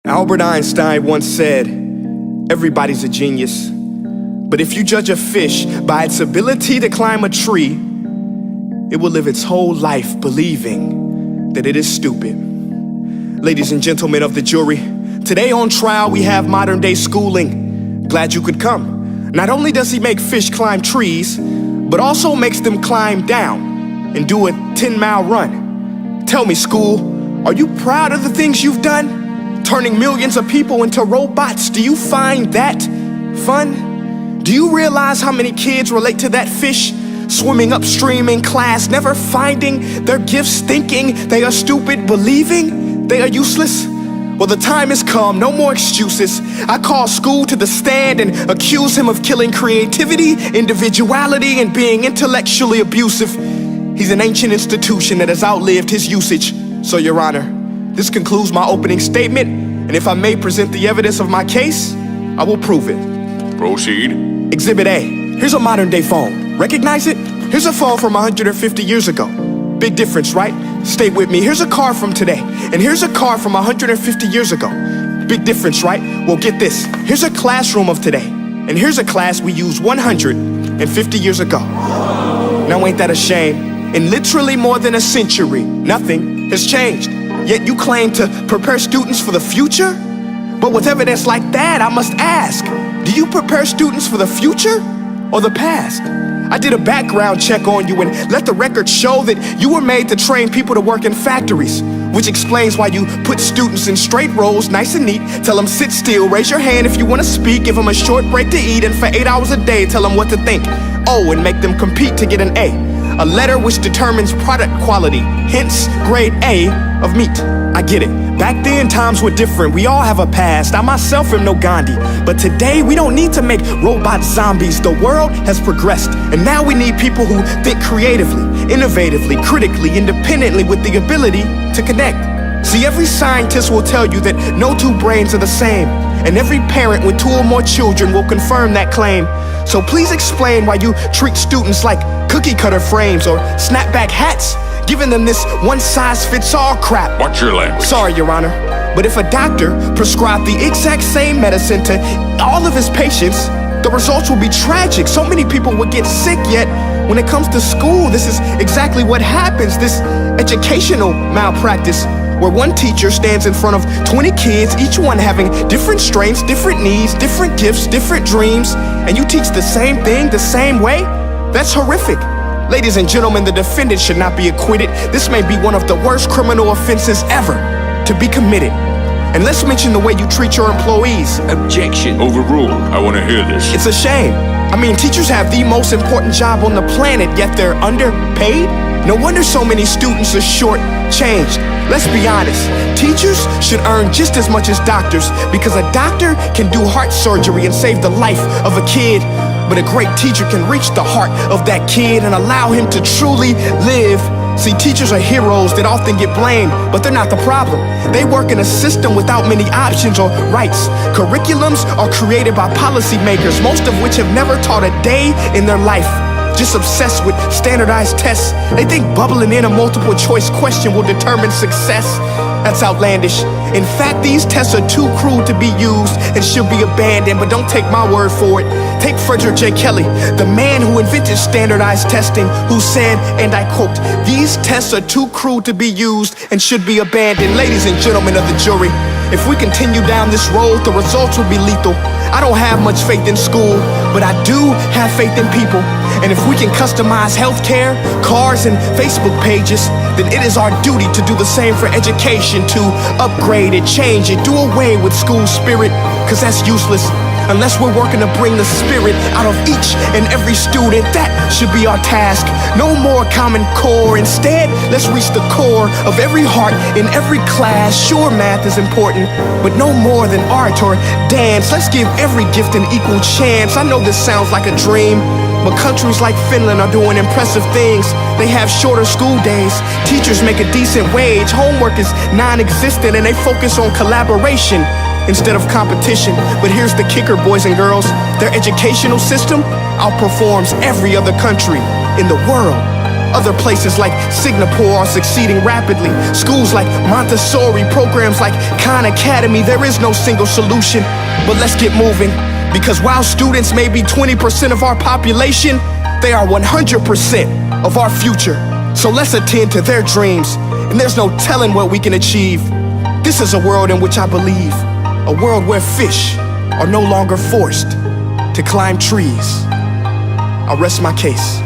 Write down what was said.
Albert Einstein once said, everybody's a genius, but if you judge a fish by its ability to climb a tree, it will live its whole life believing that it is stupid. Ladies and gentlemen of the jury, today on trial we have modern day schooling. Glad you could come. Not only does he make fish climb trees, but also makes them climb down and do a 10-mile run. Tell me, school, are you proud of the things you've done? Turning millions of people into robots, do you find that fun? Do you realize how many kids relate to that fish? Swimming upstream in class, never finding their gifts, thinking they are stupid, believing they are useless? Well, the time has come, no more excuses. I call school to the stand and accuse him of killing creativity, individuality, and being intellectually abusive. He's an ancient institution that has outlived his usage. So, Your Honor, this concludes my opening statement, and if I may present the evidence of my case, I will prove it. Proceed. Exhibit A. Here's a modern day phone. Recognize it? Here's a phone from 150 years ago. Big difference, right? Stay with me. Here's a car from today, and here's a car from 150 years ago. Big difference, right? Well, get this. Here's a classroom of today, and here's a class we used 150 years ago. Now, ain't that a shame? In literally more than a century, nothing has changed. Yet you claim to prepare students for the future? But with evidence like that, I must ask, do you prepare students for the future or the past? I did a background check on you and let the record show that you were made to train people to work in factories, which explains why you put students in straight rows, nice and neat, tell them sit still, raise your hand if you want to speak, give them a short break to eat, and for 8 hours a day, tell them what to think. Oh, and make them compete to get an A letter which determines product quality, hence grade A of meat. I get it. Back then, times were different. We all have a past. I myself am no Gandhi. But today, we don't need to make robot zombies. The world has progressed. And now we need people who think creatively, innovatively, critically, independently, with the ability to connect. See, every scientist will tell you that no two brains are the same. And every parent with 2 or more children will confirm that claim. So please explain why you treat students like cookie cutter frames or snapback hats, giving them this one-size-fits-all crap. Watch your language. Sorry, Your Honor, but if a doctor prescribed the exact same medicine to all of his patients, the results will be tragic. So many people would get sick, yet when it comes to school, this is exactly what happens, this educational malpractice, where one teacher stands in front of 20 kids, each one having different strengths, different needs, different gifts, different dreams, and you teach the same thing the same way? That's horrific. Ladies and gentlemen, the defendant should not be acquitted. This may be one of the worst criminal offenses ever to be committed. And let's mention the way you treat your employees. Objection. Overruled. I want to hear this. It's a shame. I mean, teachers have the most important job on the planet, yet they're underpaid? No wonder so many students are short-changed. Let's be honest, teachers should earn just as much as doctors, because a doctor can do heart surgery and save the life of a kid, but a great teacher can reach the heart of that kid and allow him to truly live. See, teachers are heroes that often get blamed, but they're not the problem. They work in a system without many options or rights. Curriculums are created by policymakers, most of which have never taught a day in their life. Just obsessed with standardized tests. They think bubbling in a multiple choice question will determine success. That's outlandish. In fact, these tests are too cruel to be used and should be abandoned, but don't take my word for it. Take Frederick J. Kelly, the man who invented standardized testing, who said, and I quote, "These tests are too cruel to be used and should be abandoned." Ladies and gentlemen of the jury, if we continue down this road, the results will be lethal. I don't have much faith in school, but I do have faith in people. And if we can customize healthcare, cars, and Facebook pages, then it is our duty to do the same for education, to upgrade it, change it, do away with school spirit, because that's useless. Unless we're working to bring the spirit out of each and every student, that should be our task. No more Common Core. Instead, let's reach the core of every heart in every class. Sure, math is important, but no more than art or dance. Let's give every gift an equal chance. I know this sounds like a dream, but countries like Finland are doing impressive things. They have shorter school days. Teachers make a decent wage. Homework is non-existent, and they focus on collaboration instead of competition. But here's the kicker, boys and girls. Their educational system outperforms every other country in the world. Other places like Singapore are succeeding rapidly. Schools like Montessori, programs like Khan Academy. There is no single solution, but let's get moving. Because while students may be 20% of our population, they are 100% of our future. So let's attend to their dreams, and there's no telling what we can achieve. This is a world in which I believe, a world where fish are no longer forced to climb trees. I'll rest my case.